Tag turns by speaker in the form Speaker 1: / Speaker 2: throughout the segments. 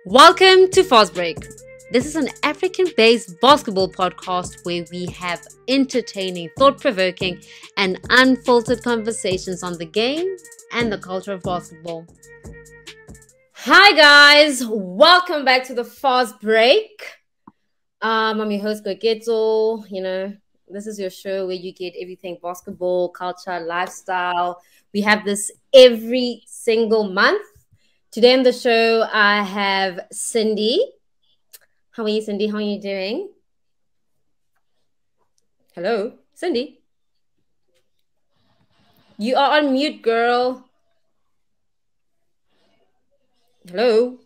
Speaker 1: Welcome to Fast Break. This is an African-based basketball podcast where we have entertaining, thought-provoking, and unfiltered conversations on the game and the culture of basketball. Hi guys, welcome back to the Fast Break. I'm your host, Gogetso. This is your show where you get everything basketball, culture, lifestyle. We have this every single month. Today on the show, I have Cindy. How are you, Cindy? How are you doing? Hello, Cindy. You are on mute, girl. Hello.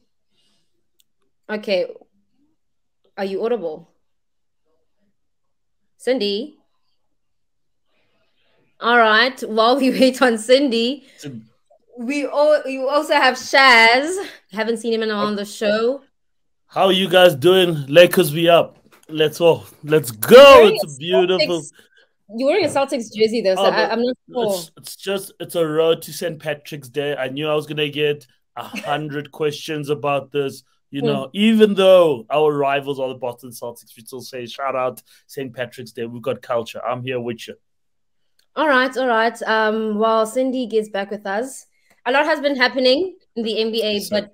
Speaker 1: Okay. Are you audible? Cindy? All right. While we wait on Cindy, you also have Shaz. Haven't seen him on the show.
Speaker 2: How are you guys doing? Lakers be up. Let's go. Let's go. It's a beautiful.
Speaker 1: You're wearing a Celtics jersey though, so I'm not sure.
Speaker 2: It's a road to St. Patrick's Day. I knew I was gonna get 100 questions about this. Even though our rivals are the Boston Celtics, we still say shout out St. Patrick's Day. We've got culture. I'm here with you.
Speaker 1: All right. While Cindy gets back with us, a lot has been happening in the NBA, but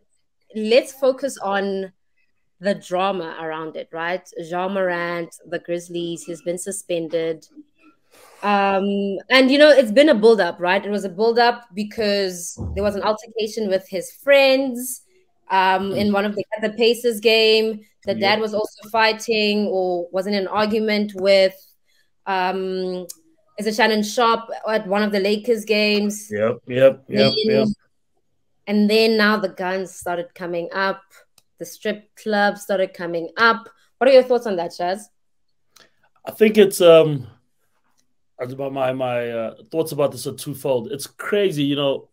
Speaker 1: let's focus on the drama around it, right? Ja Morant, the Grizzlies, he's been suspended. And it's been a build-up, right? It was a build-up because there was an altercation with his friends in one of the Pacers game. The dad was also fighting or was in an argument with is it Shannon Sharp at one of the Lakers games?
Speaker 2: Yep.
Speaker 1: And then now the guns started coming up. The strip club started coming up. What are your thoughts on that, Shaz?
Speaker 2: I think it's my thoughts about this are twofold. It's crazy, the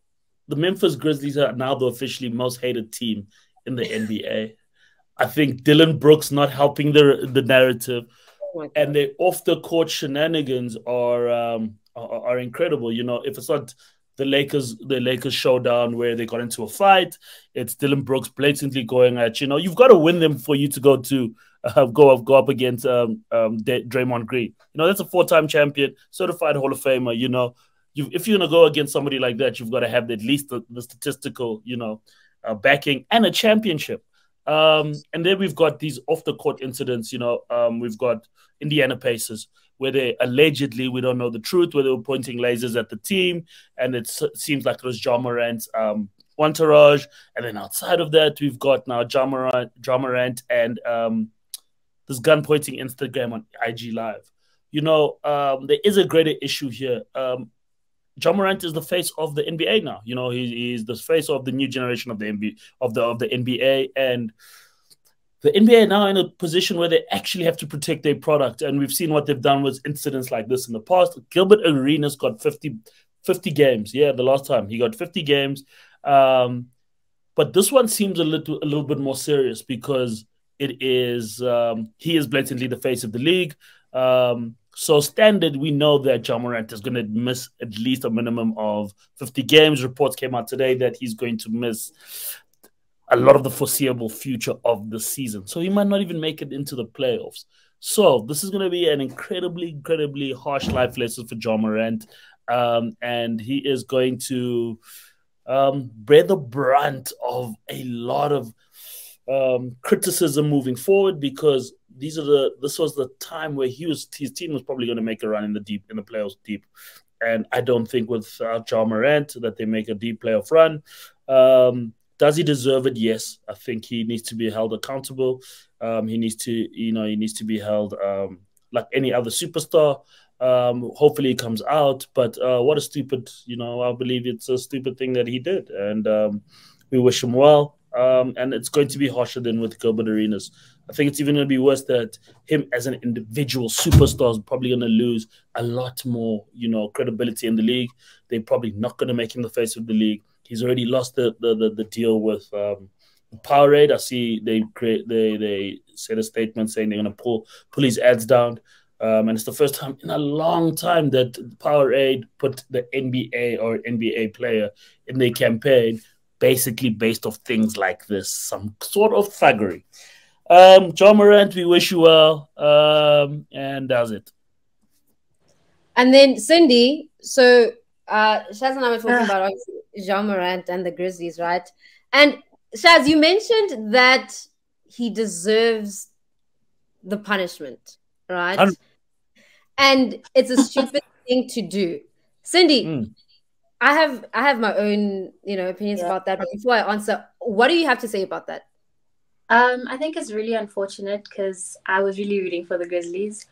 Speaker 2: Memphis Grizzlies are now the officially most hated team in the NBA. I think Dylan Brooks not helping the narrative, and their off the court shenanigans are incredible. If it's not the Lakers showdown where they got into a fight, it's Dylan Brooks blatantly going at you've got to win them for you to go up against Draymond Green. That's a 4-time champion, certified Hall of Famer. If you're gonna go against somebody like that, you've got to have at least the statistical backing and a championship. And then we've got these off the court incidents. We've got Indiana Pacers, where they allegedly, we don't know the truth, where they were pointing lasers at the team, and it seems like it was Ja Morant's entourage. And then outside of that, we've got now Ja Morant and this gun pointing Instagram on IG Live. There is a greater issue here. Ja Morant is the face of the NBA now. He's the face of the new generation of the NBA, and the NBA now in a position where they actually have to protect their product. And we've seen what they've done with incidents like this in the past. Gilbert Arenas got 50 games. Yeah, the last time he got 50 games. But this one seems a little bit more serious because it is he is blatantly the face of the league. So standard, we know that Ja Morant is going to miss at least a minimum of 50 games. Reports came out today that he's going to miss a lot of the foreseeable future of the season. So he might not even make it into the playoffs. So this is going to be an incredibly, incredibly harsh life lesson for Ja Morant. And he is going to bear the brunt of a lot of criticism moving forward, because this was the time where his team was probably going to make a run in the playoffs deep. And I don't think with Ja Morant that they make a deep playoff run. Does he deserve it? Yes. I think he needs to be held accountable. He needs to be held like any other superstar. Hopefully he comes out. But what a stupid, I believe it's a stupid thing that he did. And we wish him well. And it's going to be harsher than with Gilbert Arenas. I think it's even going to be worse that him as an individual superstar is probably going to lose a lot more, credibility in the league. They're probably not going to make him the face of the league. He's already lost the deal with Powerade. I see they said a statement saying they're going to pull his ads down. And it's the first time in a long time that Powerade put the NBA or NBA player in their campaign. basically based off things like this, some sort of thuggery. Ja Morant, we wish you well. And that's it.
Speaker 1: And then Cindy, so Shaz and I were talking about obviously Ja Morant and the Grizzlies, right? And Shaz, you mentioned that he deserves the punishment, right? And it's a stupid thing to do. Cindy, I have my own, opinions about that. But before I answer, what do you have to say about that?
Speaker 3: I think it's really unfortunate because I was really rooting for the Grizzlies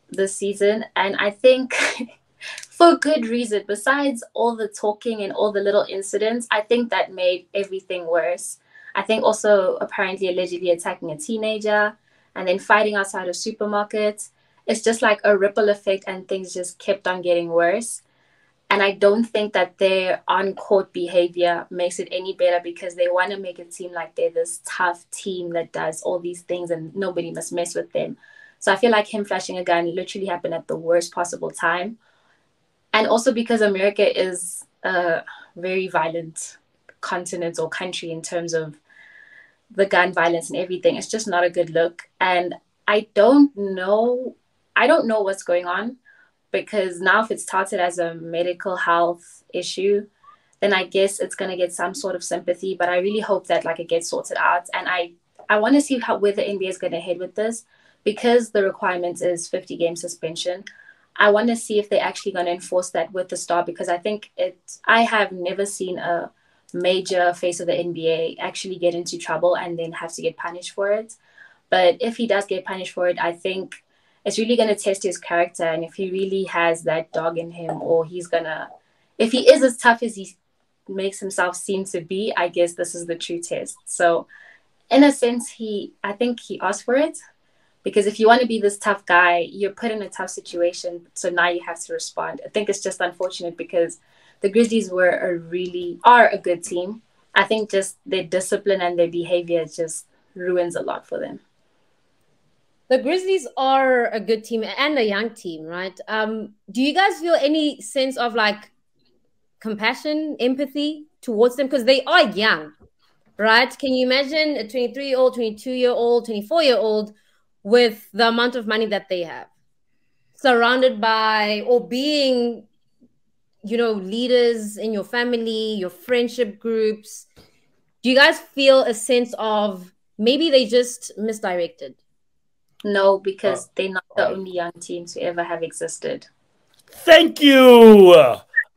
Speaker 3: this season, and I think for good reason. Besides all the talking and all the little incidents, I think that made everything worse. I think also apparently allegedly attacking a teenager and then fighting outside of supermarkets. It's just like a ripple effect, and things just kept on getting worse. And I don't think that their on-court behavior makes it any better because they want to make it seem like they're this tough team that does all these things and nobody must mess with them. So I feel like him flashing a gun literally happened at the worst possible time. And also because America is a very violent continent or country in terms of the gun violence and everything. It's just not a good look. And I don't know what's going on. Because now if it started as a medical health issue, then I guess it's going to get some sort of sympathy. But I really hope that it gets sorted out. And I want to see where the NBA is going to head with this, because the requirement is 50-game suspension. I want to see if they're actually going to enforce that with the star, because I have never seen a major face of the NBA actually get into trouble and then have to get punished for it. But if he does get punished for it, I think it's really going to test his character, and if he really has that dog in him, or if he is as tough as he makes himself seem to be, I guess this is the true test. So in a sense, I think he asked for it, because if you want to be this tough guy, you're put in a tough situation, so now you have to respond. I think it's just unfortunate because the Grizzlies are a good team. I think just their discipline and their behavior just ruins a lot for them.
Speaker 1: The Grizzlies are a good team and a young team, right? Do you guys feel any sense of compassion, empathy towards them? Because they are young, right? Can you imagine a 23-year-old, 22-year-old, 24-year-old with the amount of money that they have, surrounded by or being, leaders in your family, your friendship groups? Do you guys feel a sense of maybe they just misdirected?
Speaker 3: No, because they're not the only young team to ever have existed.
Speaker 2: Thank you.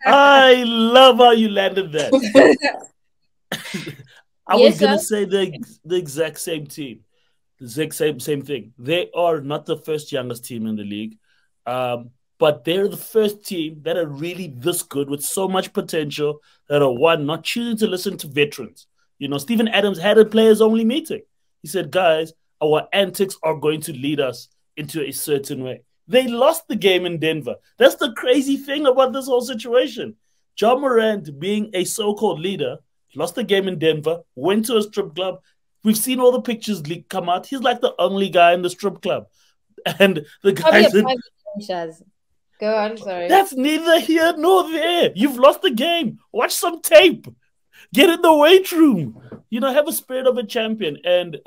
Speaker 2: I love how you landed that. I was going to say the exact same team. The exact same thing. They are not the first youngest team in the league, but they're the first team that are really this good with so much potential that are not choosing to listen to veterans. Steven Adams had a players-only meeting. He said, guys, our antics are going to lead us into a certain way. They lost the game in Denver. That's the crazy thing about this whole situation. Ja Morant, being a so-called leader, lost the game in Denver, went to a strip club. We've seen all the pictures come out. He's like the only guy in the strip club. And the guys...
Speaker 1: Go on, sorry.
Speaker 2: That's neither here nor there. You've lost the game. Watch some tape. Get in the weight room. Have a spirit of a champion. And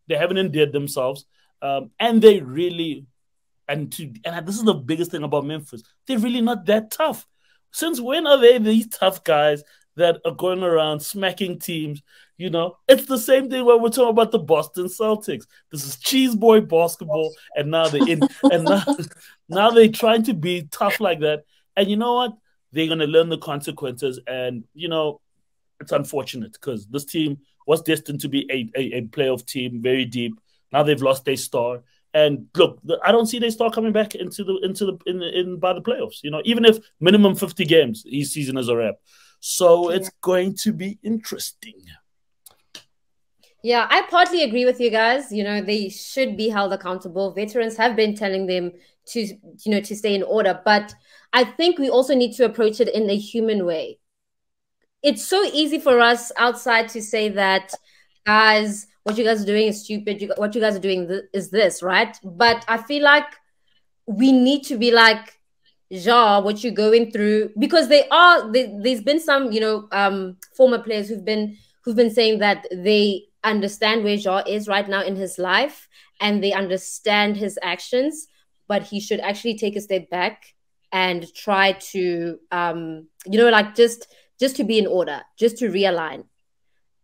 Speaker 2: they haven't endeared themselves. And they really, and this is the biggest thing about Memphis, they're really not that tough. Since when are they these tough guys that are going around smacking teams? It's the same thing when we're talking about the Boston Celtics. This is cheese boy basketball, and now now they're trying to be tough like that. And you know what? They're going to learn the consequences. And, it's unfortunate because this team was destined to be a playoff team, very deep. Now they've lost their star, and look, I don't see their star coming back by the playoffs. Even if minimum 50 games, his season is a wrap. So it's going to be interesting.
Speaker 1: Yeah, I partly agree with you guys. They should be held accountable. Veterans have been telling them to stay in order, but I think we also need to approach it in a human way. It's so easy for us outside to say that, guys, what you guys are doing is stupid. What you guys are doing is this, right? But I feel like we need to be Ja, what you're going through, because there's been some, former players who've been saying that they understand where Ja is right now in his life and they understand his actions, but he should actually take a step back and try to, like just to be in order, just to realign.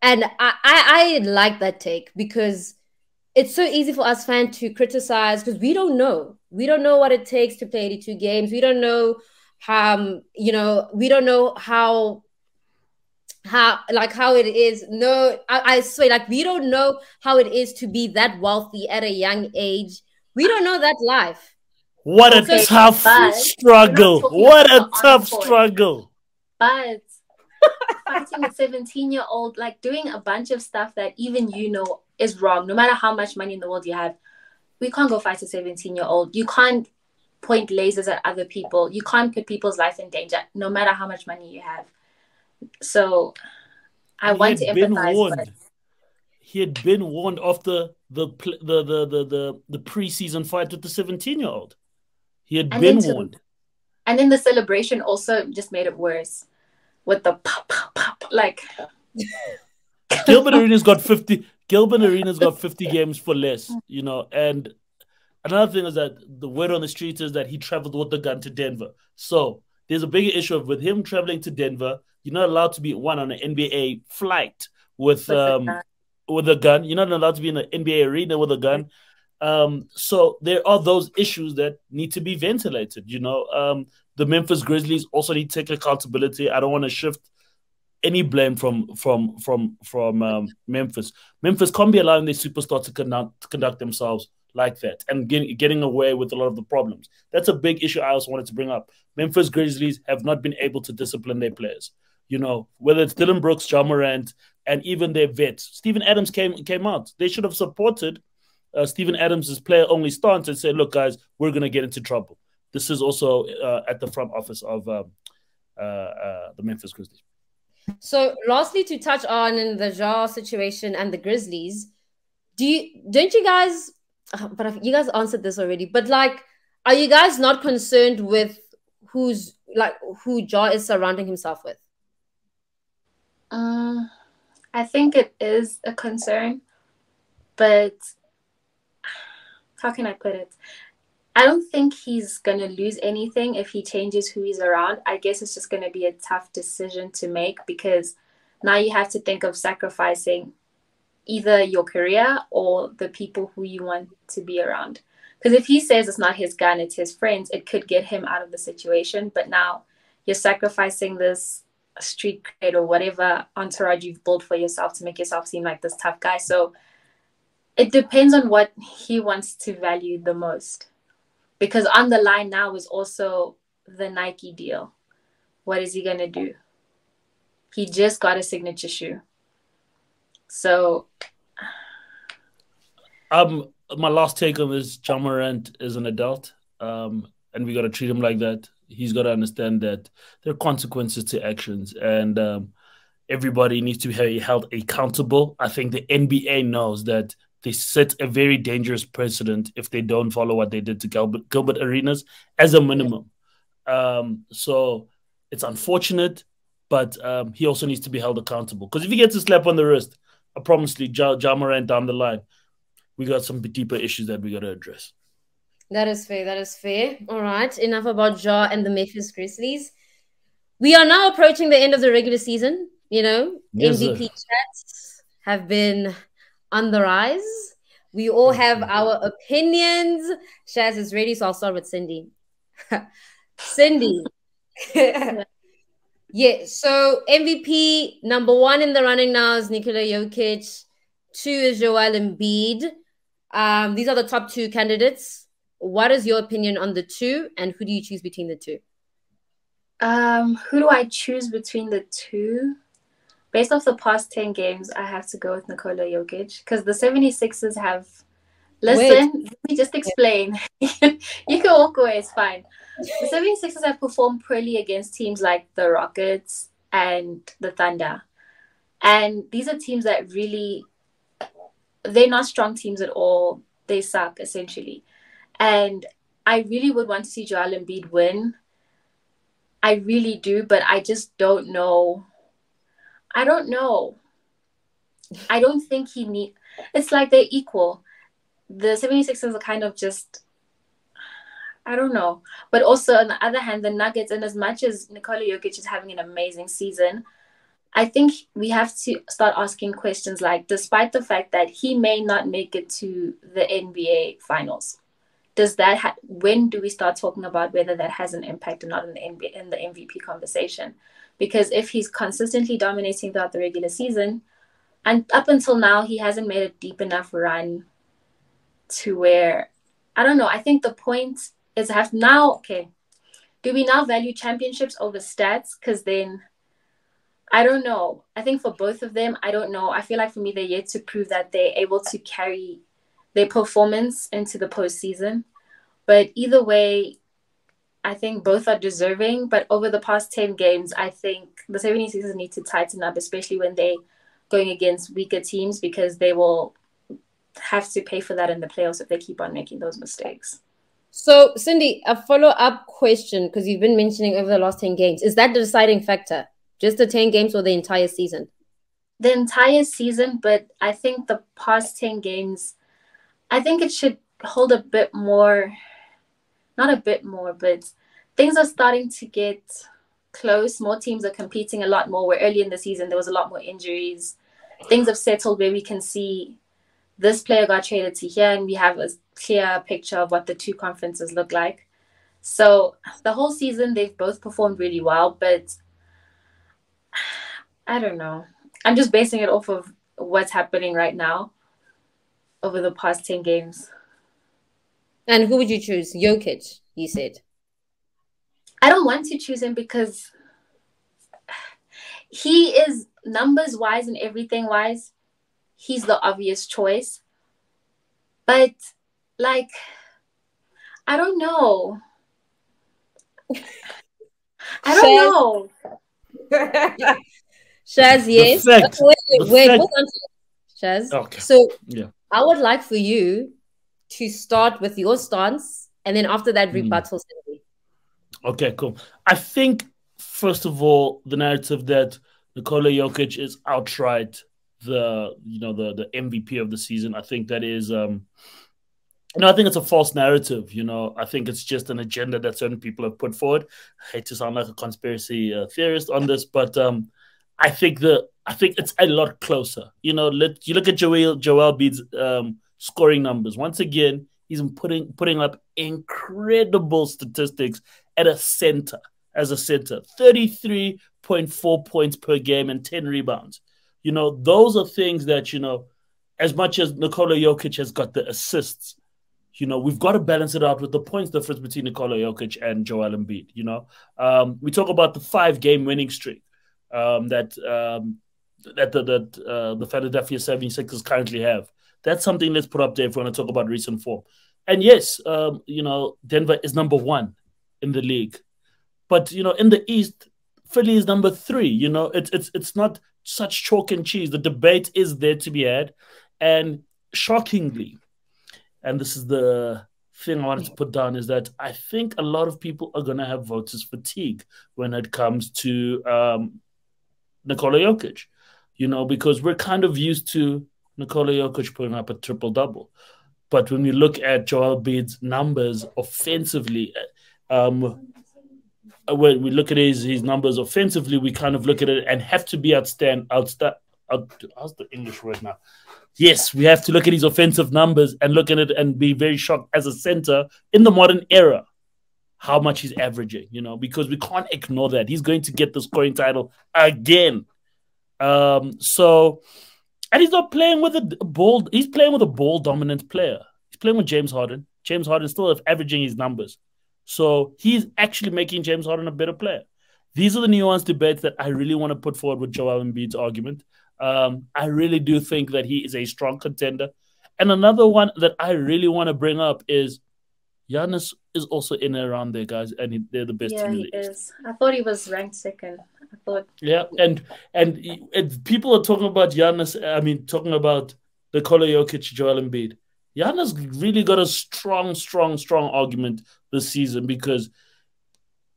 Speaker 1: And I like that take because it's so easy for us fans to criticize because we don't know. We don't know what it takes to play 82 games. We don't know we don't know how it is. No, I swear, like we don't know how it is to be that wealthy at a young age. We don't know that life.
Speaker 2: What a
Speaker 3: Okay,
Speaker 2: tough
Speaker 3: but
Speaker 2: struggle.
Speaker 3: we're not talking
Speaker 2: What
Speaker 3: about
Speaker 2: a
Speaker 3: the
Speaker 2: tough
Speaker 3: on-court.
Speaker 2: struggle.
Speaker 3: But fighting a 17-year-old, like doing a bunch of stuff that even is wrong, no matter how much money in the world you have. We can't go fight a 17-year-old. You can't point lasers at other people. You can't put people's life in danger, no matter how much money you have. So I
Speaker 2: And
Speaker 3: want to empathize, but
Speaker 2: he had been warned after the preseason fight with the 17-year-old. He had been warned.
Speaker 3: And then the celebration also just made it worse with the pop, pop, pop. Like
Speaker 2: Gilbert Arenas got 50. Gilbert Arenas got 50 games for less, And another thing is that the word on the street is that he traveled with the gun to Denver. So there's a bigger issue with him traveling to Denver. You're not allowed to be on an NBA flight with a gun. You're not allowed to be in an NBA arena with a gun. So there are those issues that need to be ventilated. The Memphis Grizzlies also need to take accountability. I don't want to shift any blame from Memphis. Memphis can't be allowing their superstars to conduct themselves like that and getting away with a lot of the problems. That's a big issue I also wanted to bring up. Memphis Grizzlies have not been able to discipline their players. Whether it's Dillon Brooks, Ja Morant, and even their vets. Steven Adams came out. They should have supported Steven Adams' player-only stance and said, look, guys, we're going to get into trouble. This is also at the front office of the Memphis Grizzlies.
Speaker 1: So, lastly, to touch on the Ja situation and the Grizzlies, don't you guys? But you guys answered this already. But are you guys not concerned with who Ja is surrounding himself with?
Speaker 3: I think it is a concern, but how can I put it? I don't think he's going to lose anything if he changes who he's around. I guess it's just going to be a tough decision to make because now you have to think of sacrificing either your career or the people who you want to be around. Because if he says it's not his gun, it's his friends, it could get him out of the situation. But now you're sacrificing this street cred or whatever entourage you've built for yourself to make yourself seem like this tough guy. So it depends on what he wants to value the most. Because on the line now is also the Nike deal. What is he going to do? He just got a signature shoe. So
Speaker 2: my last take on this, Ja Morant is an adult, and we got to treat him like that. He's got to understand that there are consequences to actions, and everybody needs to be held accountable. I think the NBA knows that they set a very dangerous precedent if they don't follow what they did to Gilbert Arenas as a minimum. So it's unfortunate, but he also needs to be held accountable. Because if he gets a slap on the wrist, I promise you, Ja Morant down the line, we got some deeper issues that we got to address.
Speaker 1: That is fair. That is fair. All right. Enough about Ja and the Memphis Grizzlies. We are now approaching the end of the regular season.
Speaker 2: Yes,
Speaker 1: MVP chats have been on the rise. We all have our opinions. Shaz is ready, so I'll start with Cindy. Cindy. Yeah, so MVP number 1 in the running now is Nikola Jokic. 2 is Joel Embiid. These are the top 2 candidates. What is your opinion on the 2, and who do you choose between the 2?
Speaker 3: Who do I choose between the 2? Based off the past 10 games, I have to go with Nikola Jokic because the 76ers have... Listen, let me just explain. You can walk away, it's fine. The 76ers have performed poorly against teams like the Rockets and the Thunder. And these are teams that really... They're not strong teams at all. They suck, essentially. And I really would want to see Joel Embiid win I really do, but I just don't know. I don't know. I don't think he need. It's like they're equal. The 76ers are kind of just, I don't know. But also on the other hand, the Nuggets, and as much as Nikola Jokic is having an amazing season, I think we have to start asking questions like, despite the fact that he may not make it to the NBA finals, does that when do we start talking about whether that has an impact or not in the NBA, in the MVP conversation? Because if he's consistently dominating throughout the regular season, and up until now he hasn't made a deep enough run to where, I don't know. I think the point is have now. Okay, do we now value championships over stats? Because then I don't know. I think for both of them, I don't know. I feel like for me, they're yet to prove that they're able to carry their performance into the postseason. But either way, I think both are deserving. But over the past 10 games, I think the 76ers need to tighten up, especially when they're going against weaker teams, because they will have to pay for that in the playoffs if they keep on making those mistakes.
Speaker 1: So, Cindy, a follow-up question, because you've been mentioning over the last 10 games. Is that the deciding factor? Just the 10 games or the entire season?
Speaker 3: The entire season, but I think the past 10 games, I think it should hold a bit more, not a bit more, but things are starting to get close. More teams are competing a lot more, where early in the season there was a lot more injuries. Things have settled where we can see this player got traded to here, and we have a clear picture of what the two conferences look like. So the whole season, they've both performed really well, but I don't know. I'm just basing it off of what's happening right now over the past 10 games.
Speaker 1: And who would you choose? Jokic, you said.
Speaker 3: I don't want to choose him because he is numbers-wise and everything-wise, he's the obvious choice. But, like, I don't know. I don't know.
Speaker 1: Shaz, yes. Wait, hold on. Shaz.
Speaker 2: Okay.
Speaker 1: So, yeah, I would like for you to start with your stance, and then after that, rebuttal.
Speaker 2: Okay, cool. I think, first of all, the narrative that Nikola Jokic is outright the MVP of the season, I think that is I think it's a false narrative. I think it's just an agenda that certain people have put forward. I hate to sound like a conspiracy theorist on this, but I think it's a lot closer. You look at Joel Embiid's scoring numbers. Once again, he's putting up incredible statistics as a center. 33.4 points per game and 10 rebounds. Those are things that, as much as Nikola Jokic has got the assists, we've got to balance it out with the points difference between Nikola Jokic and Joel Embiid. We talk about the 5-game winning streak that the Philadelphia 76ers currently have. That's something let's put up there if we want to talk about recent form. And yes, Denver is number 1 in the league. But, in the East, Philly is number 3. It's not such chalk and cheese. The debate is there to be had. And shockingly, and this is the thing I wanted to put down, is that I think a lot of people are going to have voters fatigue when it comes to Nikola Jokic, because we're kind of used to Nikola Jokic putting up a triple-double. But when we look at Joel Embiid's numbers offensively, when we look at his numbers offensively, we kind of look at it and have to be how's the English word now? Yes, we have to look at his offensive numbers and look at it and be very shocked as a center in the modern era how much he's averaging, because we can't ignore that. He's going to get the scoring title again. And he's not playing with a ball. He's playing with a ball-dominant player. He's playing with James Harden. James Harden is still averaging his numbers. So he's actually making James Harden a better player. These are the nuanced debates that I really want to put forward with Joel Embiid's argument. I really do think that he is a strong contender. And another one that I really want to bring up is Giannis is also in and around there, guys, and they're the best team in the East.
Speaker 3: Yeah, he is. I thought he was ranked second.
Speaker 2: Yeah, and people are talking about Giannis. I mean, talking about Nikola Jokic, Joel Embiid. Giannis really got a strong argument this season because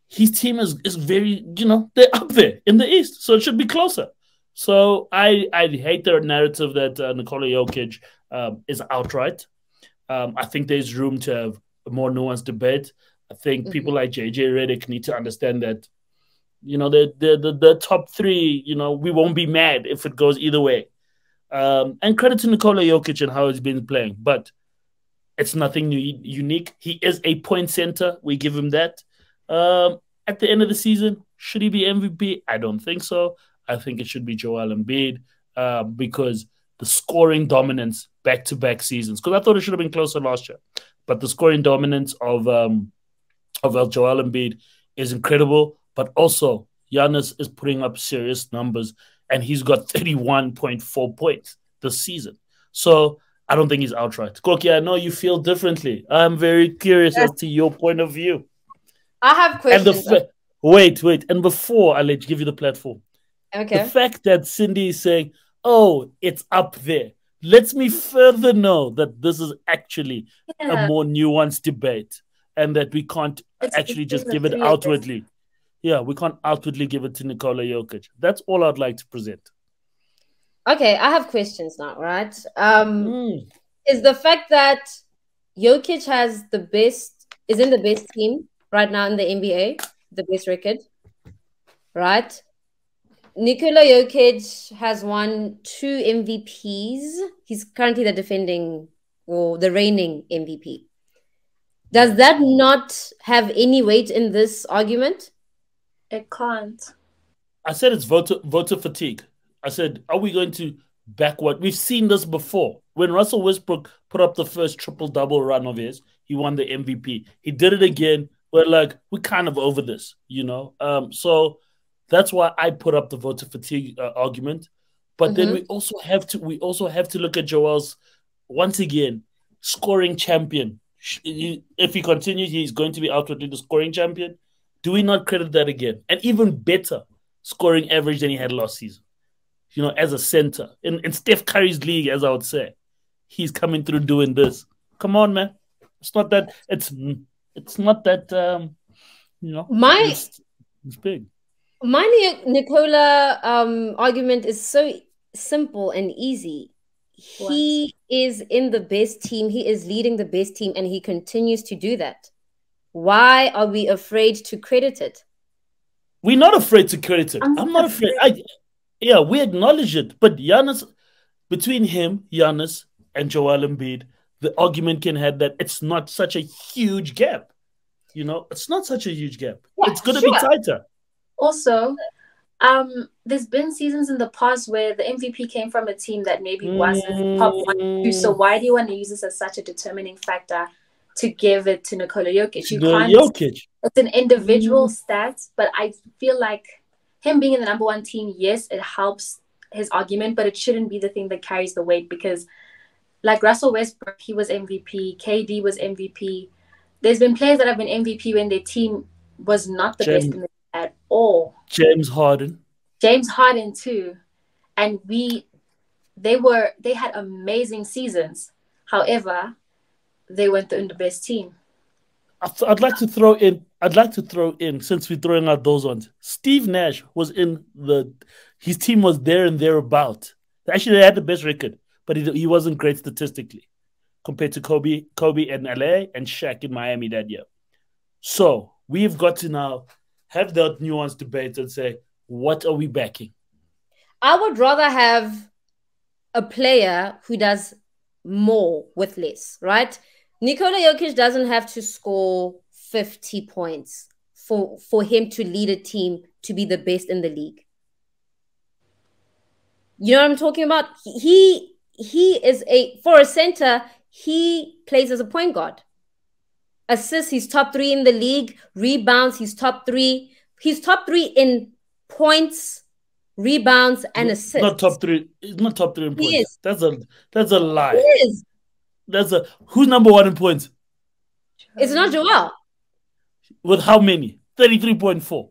Speaker 2: his team is very, they're up there in the East, so it should be closer. So I hate the narrative that Nikola Jokic is outright. I think there's room to have a more nuanced debate. I think people like JJ Redick need to understand that, the top three, we won't be mad if it goes either way. And credit to Nikola Jokic and how he's been playing, but it's nothing unique. He is a point center. We give him that. At the end of the season, should he be MVP? I don't think so. I think it should be Joel Embiid because the scoring dominance back-to-back seasons. Because I thought it should have been closer last year, but the scoring dominance of Joel Embiid is incredible. But also, Giannis is putting up serious numbers, and he's got 31.4 points this season. So I don't think he's outright. Koki, I know you feel differently. I'm very curious as to your point of view.
Speaker 1: I have questions.
Speaker 2: Wait. And before I give you the platform,
Speaker 1: okay.
Speaker 2: The fact that Cindy is saying, oh, it's up there, lets me further know that this is actually a more nuanced debate and that we can't actually just give it outwardly. Yeah, we can't outwardly give it to Nikola Jokic. That's all I'd like to present.
Speaker 1: Okay, I have questions now, right? Is the fact that Jokic is in the best team right now in the NBA, the best record, right? Nikola Jokic has won 2 MVPs. He's currently the reigning MVP. Does that not have any weight in this argument?
Speaker 3: It can't.
Speaker 2: I said it's voter fatigue. I said, are we going to back what? We've seen this before. When Russell Westbrook put up the first triple-double run of his, he won the MVP. He did it again. We're kind of over this, So that's why I put up the voter fatigue argument. But then we also have to look at Joel's, once again, scoring champion. If he continues, he's going to be outwardly the scoring champion. Do we not credit that again? And even better scoring average than he had last season. As a center. In Steph Curry's league, as I would say. He's coming through doing this. Come on, man. It's not that it's not that it's big.
Speaker 1: My Nikola argument is so simple and easy. He is in the best team. He is leading the best team, and he continues to do that. Why are we afraid to credit it?
Speaker 2: We're not afraid to credit it. I'm not afraid. We acknowledge it. But between Giannis, and Joel Embiid, the argument can have that it's not such a huge gap. It's not such a huge gap. Yeah, it's going to be tighter.
Speaker 3: Also, there's been seasons in the past where the MVP came from a team that maybe wasn't top 1 or 2. So why do you want to use this as such a determining factor to give it to Nikola Jokic?
Speaker 2: Jokic.
Speaker 3: It's an individual stat, but I feel like him being in the number 1 team, yes, it helps his argument, but it shouldn't be the thing that carries the weight because, like Russell Westbrook, he was MVP. KD was MVP. There's been players that have been MVP when their team was not the best in the league at all.
Speaker 2: James Harden
Speaker 3: too, and they had amazing seasons. However, they weren't the best team.
Speaker 2: I'd like to throw in, since we're throwing out those ones. Steve Nash was his team was there and thereabout. Actually, they had the best record, but he wasn't great statistically compared to Kobe in LA and Shaq in Miami that year. So we've got to now have that nuanced debate and say, what are we backing?
Speaker 1: I would rather have a player who does more with less, right? Nikola Jokic doesn't have to score 50 points for him to lead a team to be the best in the league. You know what I'm talking about? He is for a center, he plays as a point guard. Assists, he's top 3 in the league. Rebounds, he's top 3. He's top 3 in points, rebounds, and assists.
Speaker 2: Not top 3. He's not top 3 in points.
Speaker 1: He is.
Speaker 2: That's a lie.
Speaker 1: He is.
Speaker 2: Who's number 1 in points?
Speaker 1: It's not Joel.
Speaker 2: With how many? 33.4.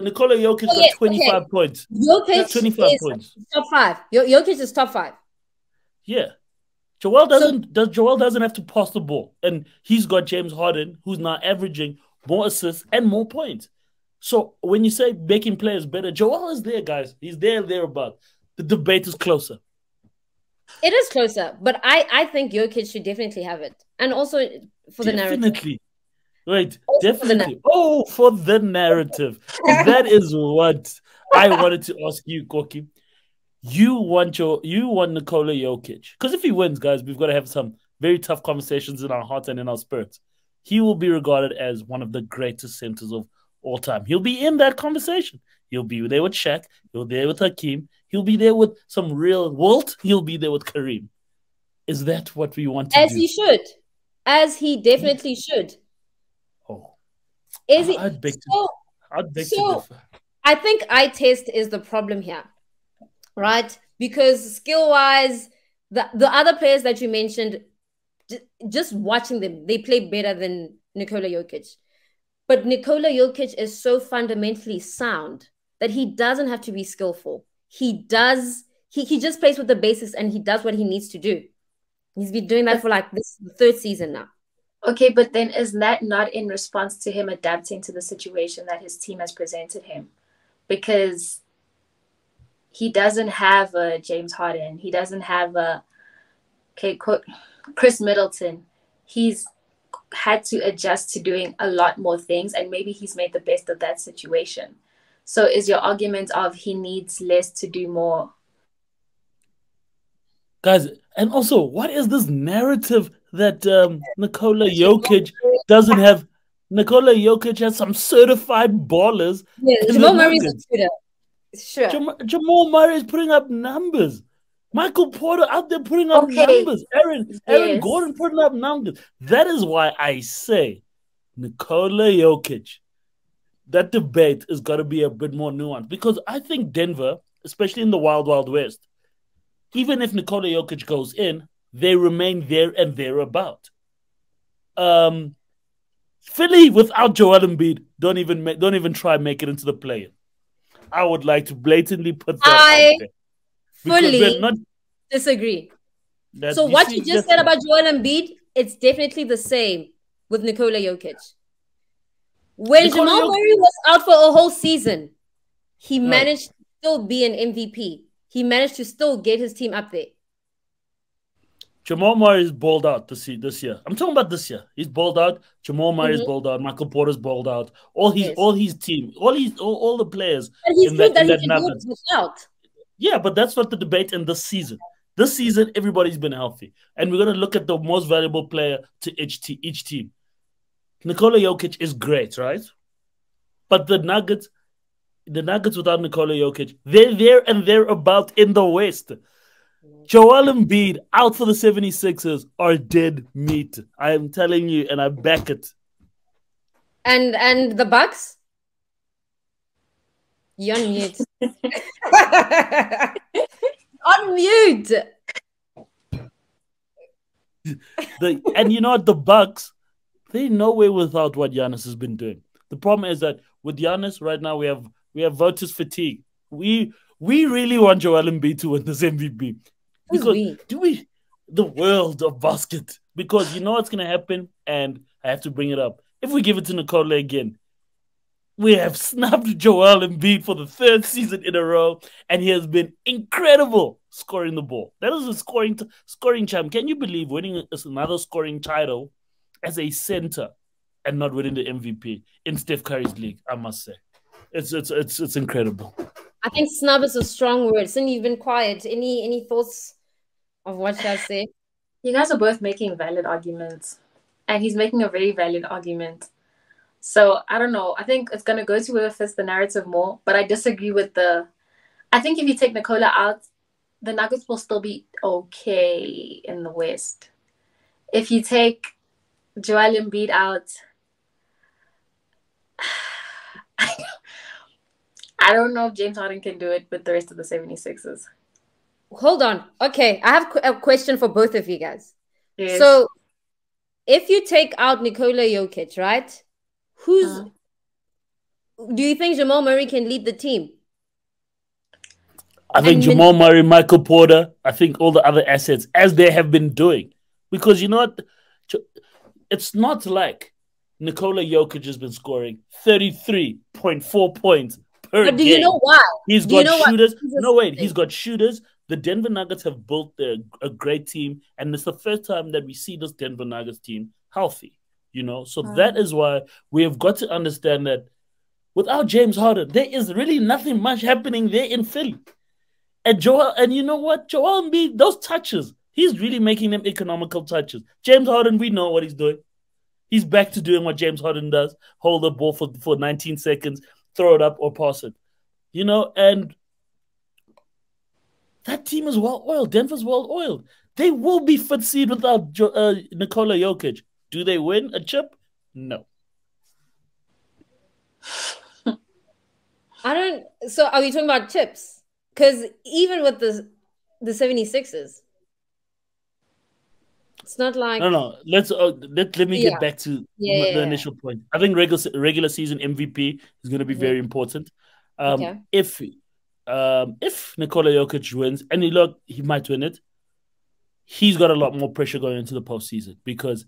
Speaker 2: Nikola Jokic got 25 points.
Speaker 1: Jokic
Speaker 2: 25
Speaker 1: is
Speaker 2: points.
Speaker 1: Top 5. Jokic is top 5.
Speaker 2: Yeah. Joel doesn't have to pass the ball. And he's got James Harden, who's now averaging more assists, and more points. So when you say making players better, Joel is there, guys. He's thereabout. The debate is closer.
Speaker 1: It is closer, but I think Jokic should definitely have it, and also for the narrative.
Speaker 2: Definitely. Wait,
Speaker 1: Also
Speaker 2: definitely. For the narrative. That is what I wanted to ask you, Koki. You want Nikola Jokic. Because if he wins, guys, we've got to have some very tough conversations in our hearts and in our spirits. He will be regarded as one of the greatest centers of all time. He'll be in that conversation. He'll be there with Shaq. He'll be there with Hakeem. He'll be there with some real Walt. He'll be there with Kareem. Is that what we want to do?
Speaker 1: As he should. As he definitely should.
Speaker 2: Oh.
Speaker 1: Is he?
Speaker 2: I'd beg to differ.
Speaker 1: I think eye test is the problem here, right? Because skill-wise, the other players that you mentioned, just watching them, they play better than Nikola Jokic. But Nikola Jokic is so fundamentally sound that he doesn't have to be skillful. He just plays with the basics and he does what he needs to do. He's been doing that for like this third season now.
Speaker 3: Okay, but then is that not in response to him adapting to the situation that his team has presented him? Because he doesn't have a James Harden. He doesn't have a Chris Middleton. He's had to adjust to doing a lot more things, and maybe he's made the best of that situation. So is your argument of he needs less to do more?
Speaker 2: Guys, and also, what is this narrative that Nikola Jokic doesn't have? Nikola Jokic has some certified ballers.
Speaker 1: Yeah, Jamal Murray's a shooter. Sure.
Speaker 2: Jamal Murray is putting up numbers. Michael Porter out there putting up numbers. Aaron Gordon putting up numbers. That is why I say Nikola Jokic. That debate is got to be a bit more nuanced, because I think Denver, especially in the Wild Wild West, even if Nikola Jokic goes in, they remain there and thereabout. Philly without Joel Embiid don't even try and make it into the play-in. I would like to blatantly put that out there.
Speaker 1: Fully disagree. So what you just said about Joel Embiid, it's definitely the same with Nikola Jokic. When Jamal Murray was out for a whole season, he managed to still be an MVP. He managed to still get his team up there.
Speaker 2: Jamal Murray is balled out this year. I'm talking about this year. He's balled out. Jamal Murray is balled out. Michael Porter's balled out. All his team, all the players.
Speaker 1: And he's proved that he can do it without.
Speaker 2: Yeah, but that's not the debate in this season. This season, everybody's been healthy. And we're going to look at the most valuable player to each team. Nikola Jokic is great, right? But the Nuggets without Nikola Jokic, they're there and they're about in the West. Joel Embiid out for the 76ers are dead meat. I am telling you, and I back it.
Speaker 1: And the Bucks? You're on mute. On mute.
Speaker 2: And you know what? The Bucks, they're nowhere without what Giannis has been doing. The problem is that with Giannis right now, we have voters fatigue. We really want Joel Embiid to win this MVP. Because the world of basket. Because you know what's going to happen, and I have to bring it up. If we give it to Nikola again, we have snubbed Joel Embiid for the third season in a row, and he has been incredible scoring the ball. That is a scoring champ. Can you believe winning another scoring title as a center and not winning the MVP in Steph Curry's league? I must say, it's incredible.
Speaker 1: I think snub is a strong word. Cindy, you've been quiet. Any thoughts of what shall I say?
Speaker 3: You guys are both making valid arguments, and he's making a very valid argument. So I don't know. I think it's gonna go to whoever fits the narrative more. But I disagree with I think if you take Nikola out, the Nuggets will still be okay in the West. If you take Joel Embiid out, I don't know if James Harden can do it with the rest of the 76ers.
Speaker 1: Hold on. Okay, I have a question for both of you guys.
Speaker 3: Yes.
Speaker 1: So, if you take out Nikola Jokic, right? Do you think Jamal Murray can lead the team?
Speaker 2: I think Jamal Murray, Michael Porter, I think all the other assets, as they have been doing. Because you know what? It's not like Nikola Jokic has been scoring 33.4 points per
Speaker 1: But do
Speaker 2: game.
Speaker 1: you know why?
Speaker 2: He's
Speaker 1: Do you
Speaker 2: got
Speaker 1: know what?
Speaker 2: shooters.
Speaker 1: This is
Speaker 2: No, wait.
Speaker 1: something.
Speaker 2: He's got shooters. The Denver Nuggets have built a great team, and it's the first time that we see this Denver Nuggets team healthy. So that is why we have got to understand that without James Harden, there is really nothing much happening there in Philly. And you know what? Joel Embiid, those touches, he's really making them economical touches. James Harden, we know what he's doing. He's back to doing what James Harden does: hold the ball for 19 seconds, throw it up, or pass it. And that team is well oiled. Denver's well oiled. They will be fifth seed without Nikola Jokic. Do they win a chip? No.
Speaker 1: So are we talking about chips? Because even with the 76ers, it's not like
Speaker 2: No. Let me get back to the initial point. I think regular season MVP is going to be very important.
Speaker 1: Okay.
Speaker 2: If Nikola Jokic wins, and he might win it, he's got a lot more pressure going into the postseason because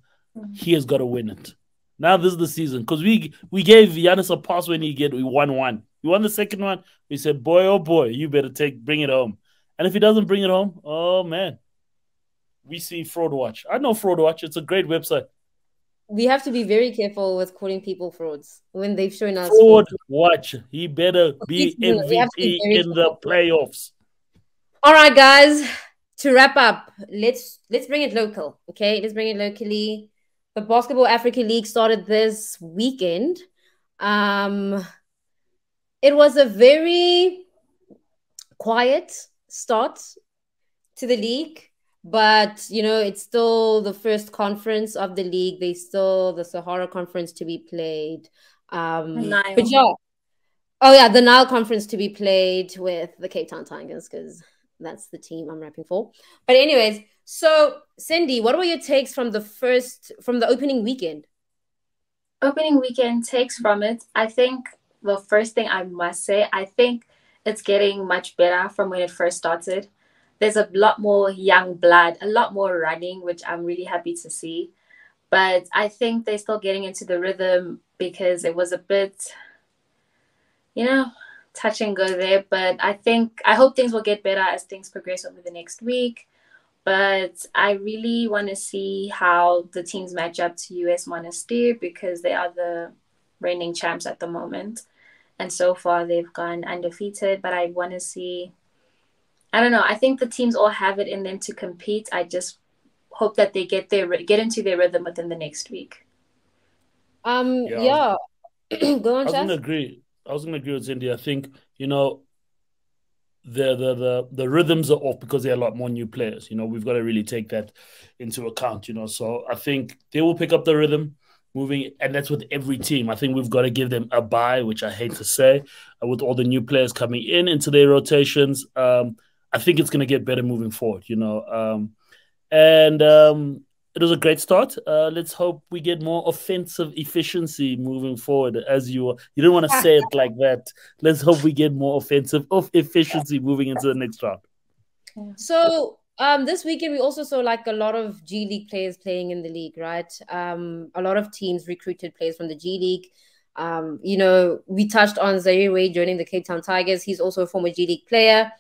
Speaker 2: he has got to win it. Now this is the season, because we gave Giannis a pass when we won one. We won the second one. We said, boy, oh boy, you better bring it home. And if he doesn't bring it home, oh man, we see Fraud Watch. I know Fraud Watch. It's a great website.
Speaker 1: We have to be very careful with calling people frauds when they've shown us.
Speaker 2: Fraud Watch. He better be MVP in the playoffs.
Speaker 1: All right, guys. To wrap up, let's bring it local. Okay, let's bring it locally. The Basketball Africa League started this weekend. It was a very quiet start to the league, but it's still the first conference of the league. There's still the Sahara Conference to be played. But the Nile Conference to be played with the Cape Town Tigers, because that's the team I'm rapping for. But anyways, so Cindy, what were your takes from the opening weekend?
Speaker 3: Opening weekend takes from it. I think the first thing I must say, I think it's getting much better from when it first started. There's a lot more young blood, a lot more running, which I'm really happy to see. But I think they're still getting into the rhythm because it was a bit, touch and go there. But I hope things will get better as things progress over the next week. But I really want to see how the teams match up to US Monastir, because they are the reigning champs at the moment. And so far they've gone undefeated. But I want to see, I don't know, I think the teams all have it in them to compete. I just hope that they get into their rhythm within the next week.
Speaker 1: Go on, Chef.
Speaker 2: I was gonna agree with Cindy. I think, the rhythms are off because there are a lot more new players. We've got to really take that into account. So I think they will pick up the rhythm moving, and that's with every team. I think we've got to give them a bye, which I hate to say, with all the new players coming into their rotations. I think it's going to get better moving forward. It was a great start. Let's hope we get more offensive efficiency moving forward. As you didn't want to say it like that. Let's hope we get more offensive efficiency moving into the next round.
Speaker 1: So this weekend we also saw a lot of G League players playing in the league, right? A lot of teams recruited players from the G League. We touched on Zaire Wade joining the Cape Town Tigers. He's also a former G League player.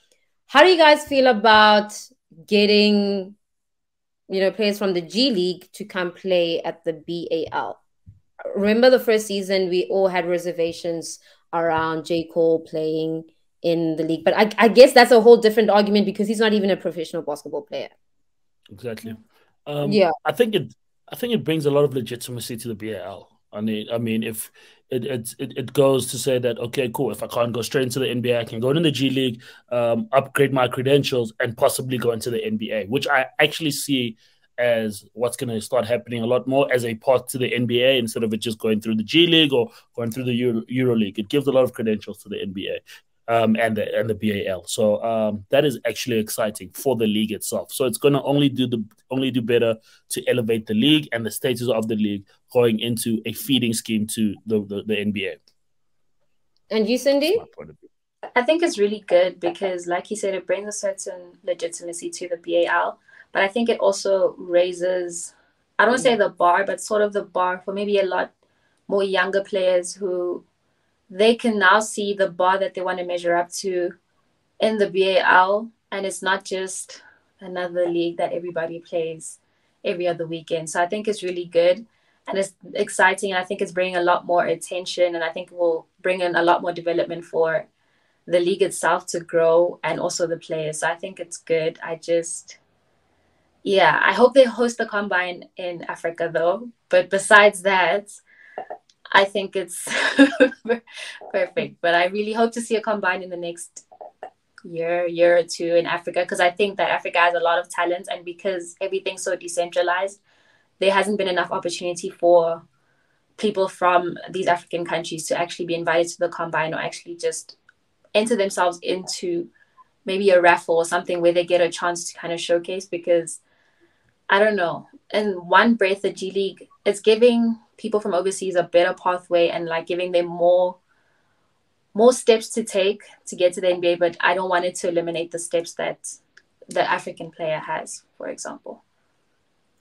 Speaker 1: How do you guys feel about getting players from the G League to come play at the BAL? Remember the first season, we all had reservations around J. Cole playing in the league. But I guess that's a whole different argument because he's not even a professional basketball player.
Speaker 2: Exactly. I think it brings a lot of legitimacy to the BAL. I mean, if it goes to say that, okay, cool, if I can't go straight into the NBA, I can go into the G League, upgrade my credentials, and possibly go into the NBA, which I actually see as what's going to start happening a lot more as a part to the NBA instead of it just going through the G League or going through the Euro League. It gives a lot of credentials to the NBA. And the BAL. So that is actually exciting for the league itself. So it's going to only do better to elevate the league and the status of the league going into a feeding scheme to the NBA.
Speaker 1: And you, Cindy?
Speaker 3: I think it's really good because, like you said, it brings a certain legitimacy to the BAL. But I think it also raises, I don't want to say the bar, but sort of the bar for maybe a lot more younger players who they can now see the bar that they want to measure up to in the BAL, and it's not just another league that everybody plays every other weekend. So I think it's really good and it's exciting, and I think it's bringing a lot more attention, and I think it will bring in a lot more development for the league itself to grow and also the players. So I think it's good. I hope they host the combine in Africa though. But besides that, I think it's perfect. But I really hope to see a combine in the next year or two in Africa, because I think that Africa has a lot of talent, and because everything's so decentralized, there hasn't been enough opportunity for people from these African countries to actually be invited to the combine, or actually just enter themselves into maybe a raffle or something where they get a chance to kind of showcase. Because I don't know, in one breath, the G League is giving people from overseas a better pathway and like giving them more steps to take to get to the NBA, but I don't want it to eliminate the steps that the African player has, for example.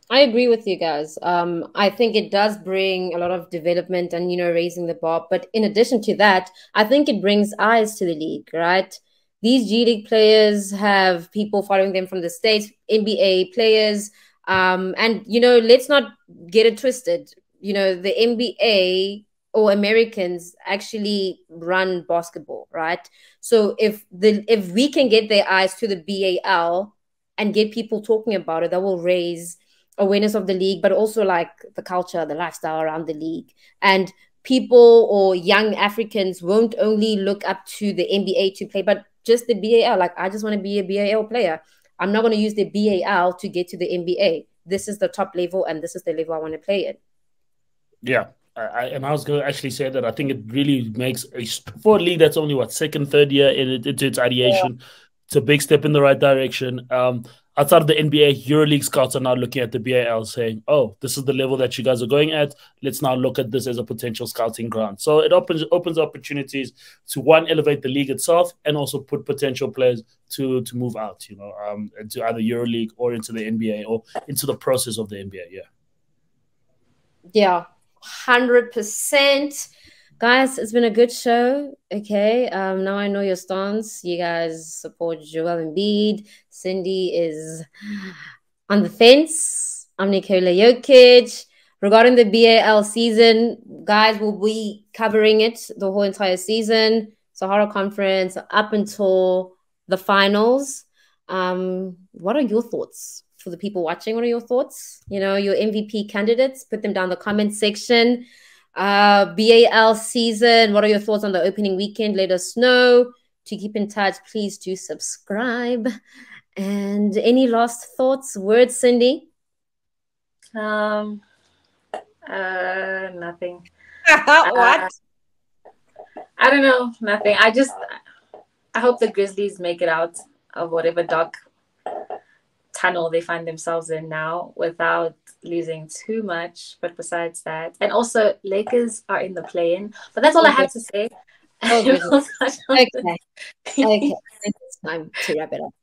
Speaker 1: I agree with you guys. I think it does bring a lot of development and, raising the bar. But in addition to that, I think it brings eyes to the league, right? These G League players have people following them from the States, NBA players. And, let's not get it twisted. The NBA or Americans actually run basketball, right? So if we can get their eyes to the BAL and get people talking about it, that will raise awareness of the league, but also like the culture, the lifestyle around the league. And people or young Africans won't only look up to the NBA to play, but just the BAL. Like, I just want to be a BAL player. I'm not going to use the BAL to get to the NBA. This is the top level, and this is the level I want to play at.
Speaker 2: Yeah. I was going to actually say that I think it really makes for a league that's only second, third year into its ideation. Yeah. It's a big step in the right direction. Outside of the NBA, EuroLeague scouts are now looking at the BAL saying, oh, this is the level that you guys are going at. Let's now look at this as a potential scouting ground. So it opens opportunities to, one, elevate the league itself, and also put potential players to move out, into either EuroLeague or into the NBA or into the process of the NBA. Yeah.
Speaker 1: Yeah, 100%. Guys, it's been a good show. Okay, now I know your stance. You guys support Joel Embiid. Cindy is on the fence. I'm Nikola Jokic. Regarding the BAL season, guys, we'll be covering it the whole entire season. Sahara Conference up until the finals. What are your thoughts? For the people watching, what are your thoughts? Your MVP candidates, put them down in the comment section. BAL season, what are your thoughts on the opening weekend? Let us know. To keep in touch, please do subscribe. And any last thoughts, words, Cindy?
Speaker 3: Nothing.
Speaker 1: What?
Speaker 3: I don't know. Nothing. I hope the Grizzlies make it out of whatever dark tunnel they find themselves in now without losing too much. But besides that, and also Lakers are in the play-in. But that's all I have to say.
Speaker 1: Okay. It's time to wrap it up.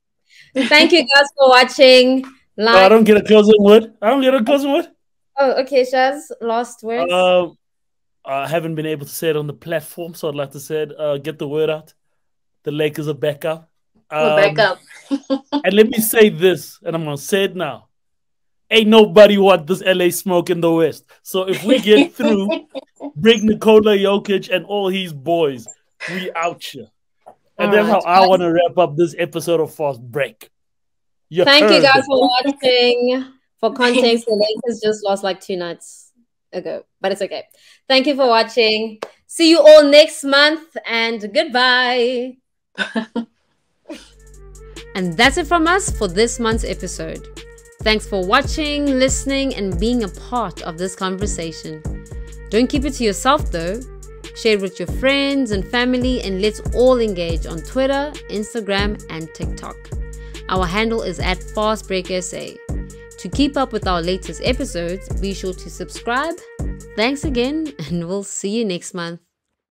Speaker 1: Thank you guys for watching.
Speaker 2: I don't get a closing word.
Speaker 1: Oh, okay, Shaz. Last words.
Speaker 2: I haven't been able to say it on the platform, so I'd like to say it. Get the word out. The Lakers are back up.
Speaker 3: We're back up.
Speaker 2: And let me say this, and I'm going to say it now. Ain't nobody want this LA smoke in the West. So if we get through, bring Nikola Jokic and all his boys. We out here. And that's how I want to wrap up this episode of Fast Break.
Speaker 1: Thank you guys for watching. For context, the Lakers just lost like 2 nights ago, but it's okay. Thank you for watching. See you all next month, and goodbye. And that's it from us for this month's episode. Thanks for watching, listening, and being a part of this conversation. Don't keep it to yourself though. Share it with your friends and family, and let's all engage on Twitter, Instagram, and TikTok. Our handle is @FastBreakSA. To keep up with our latest episodes, be sure to subscribe. Thanks again, and we'll see you next month.